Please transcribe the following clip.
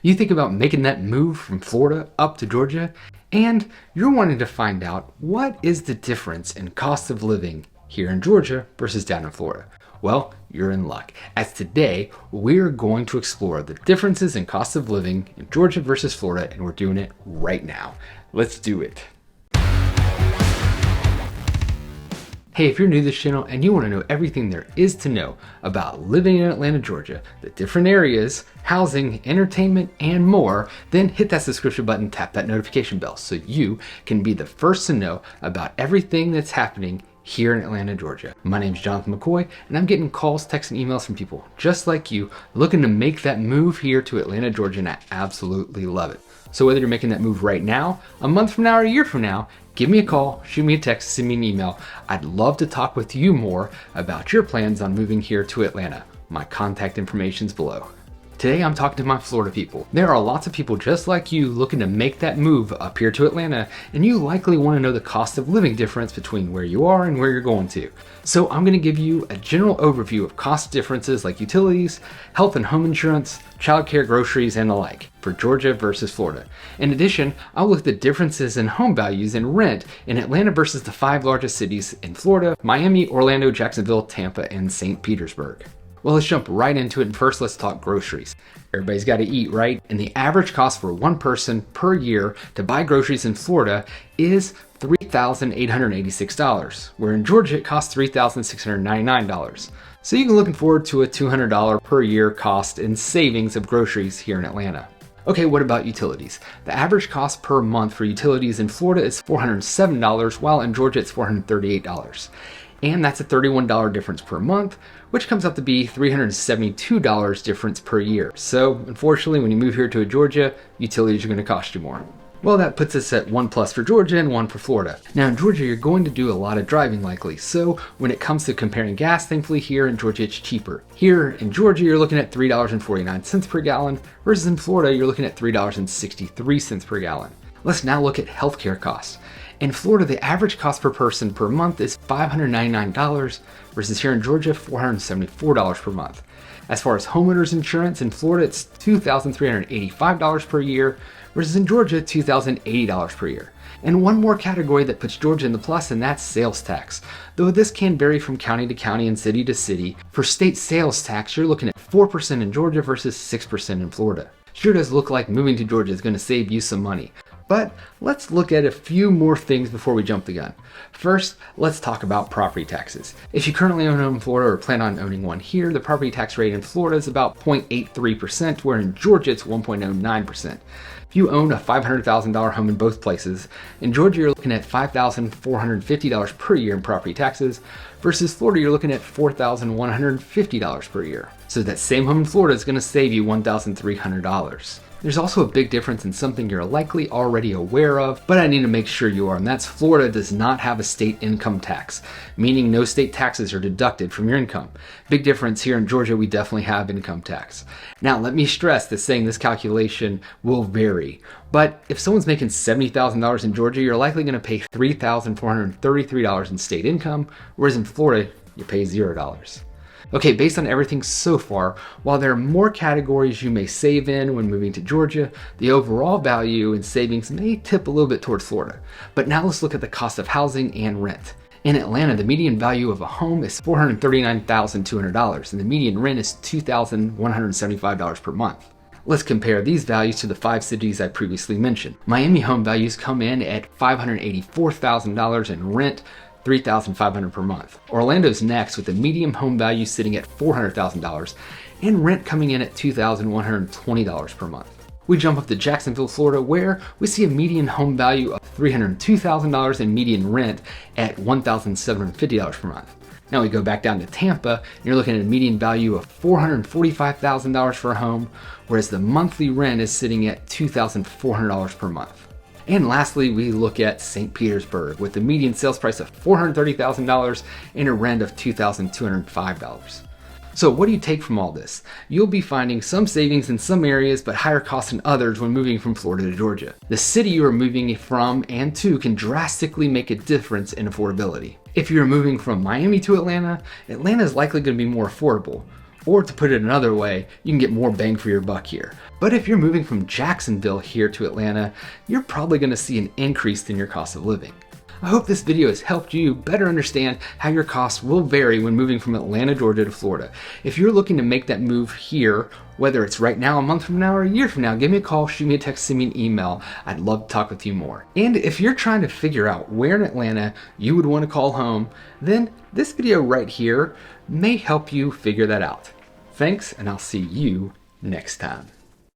You think about making that move from Florida up to Georgia, and you're wanting to find out what is the difference in cost of living here in Georgia versus down in Florida. Well, you're in luck, as today we're going to explore the differences in cost of living in Georgia versus Florida, and we're doing it right now. Let's do it. Hey, if you're new to this channel and you want to know everything there is to know about living in Atlanta, Georgia, the different areas, housing, entertainment, and more, then hit that subscription button, tap that notification bell so you can be the first to know about everything that's happening here in Atlanta, Georgia. My name is Jonathan McCoy, and I'm getting calls, texts, and emails from people just like you looking to make that move here to Atlanta, Georgia, and I absolutely love it. So whether you're making that move right now, a month from now, or a year from now, give me a call, shoot me a text, send me an email. I'd love to talk with you more about your plans on moving here to Atlanta. My contact information's below. Today I'm talking to my Florida people. There are lots of people just like you looking to make that move up here to Atlanta, and you likely want to know the cost of living difference between where you are and where you're going to. So I'm going to give you a general overview of cost differences like utilities, health and home insurance, childcare, groceries, and the like for Georgia versus Florida. In addition, I'll look at the differences in home values and rent in Atlanta versus the 5 largest cities in Florida: Miami, Orlando, Jacksonville, Tampa, and St. Petersburg. Well, let's jump right into it, and first let's talk groceries. Everybody's got to eat, right? And the average cost for one person per year to buy groceries in Florida is $3,886, where in Georgia it costs $3,699. So you can look forward to a $200 per year cost in savings of groceries here in Atlanta. Okay, what about utilities? The average cost per month for utilities in Florida is $407, while in Georgia it's $438. And that's a $31 difference per month, which comes out to be $372 difference per year. So unfortunately, when you move here to Georgia, utilities are going to cost you more. Well, that puts us at 1+ for Georgia and 1 for Florida. Now in Georgia, you're going to do a lot of driving likely. So when it comes to comparing gas, thankfully here in Georgia, it's cheaper. Here in Georgia, you're looking at $3.49 per gallon, versus in Florida, you're looking at $3.63 per gallon. Let's now look at healthcare costs. In Florida, the average cost per person per month is $599, versus here in Georgia, $474 per month. As far as homeowners insurance, in Florida, it's $2,385 per year, versus in Georgia, $2,080 per year. And one more category that puts Georgia in the plus, and that's sales tax. Though this can vary from county to county and city to city, for state sales tax, you're looking at 4% in Georgia versus 6% in Florida. Sure does look like moving to Georgia is going to save you some money. But let's look at a few more things before we jump the gun. First, let's talk about property taxes. If you currently own a home in Florida or plan on owning one here, the property tax rate in Florida is about 0.83%, where in Georgia it's 1.09%. If you own a $500,000 home in both places, in Georgia you're looking at $5,450 per year in property taxes, versus Florida you're looking at $4,150 per year. So that same home in Florida is going to save you $1,300. There's also a big difference in something you're likely already aware of, but I need to make sure you are, and that's Florida does not have a state income tax, meaning no state taxes are deducted from your income. Big difference here in Georgia, we definitely have income tax. Now, let me stress that saying this calculation will vary, but if someone's making $70,000 in Georgia, you're likely going to pay $3,433 in state income, whereas in Florida, you pay $0. Okay, based on everything so far, while there are more categories you may save in when moving to Georgia, the overall value in savings may tip a little bit towards Florida. But now let's look at the cost of housing and rent. In Atlanta, the median value of a home is $439,200, and the median rent is $2,175 per month. Let's compare these values to the 5 cities I previously mentioned. Miami home values come in at $584,000 and rent $3,500 per month. Orlando's next, with the median home value sitting at $400,000 and rent coming in at $2,120 per month. We jump up to Jacksonville, Florida, where we see a median home value of $302,000 and median rent at $1,750 per month. Now we go back down to Tampa, and you're looking at a median value of $445,000 for a home, whereas the monthly rent is sitting at $2,400 per month. And lastly, we look at St. Petersburg with the median sales price of $430,000 and a rent of $2,205. So what do you take from all this? You'll be finding some savings in some areas, but higher costs in others when moving from Florida to Georgia. The city you are moving from and to can drastically make a difference in affordability. If you're moving from Miami to Atlanta, Atlanta is likely going to be more affordable. Or to put it another way, you can get more bang for your buck here. But if you're moving from Jacksonville here to Atlanta, you're probably going to see an increase in your cost of living. I hope this video has helped you better understand how your costs will vary when moving from Atlanta, Georgia to Florida. If you're looking to make that move here, whether it's right now, a month from now, or a year from now, give me a call, shoot me a text, send me an email. I'd love to talk with you more. And if you're trying to figure out where in Atlanta you would want to call home, then this video right here may help you figure that out. Thanks, and I'll see you next time.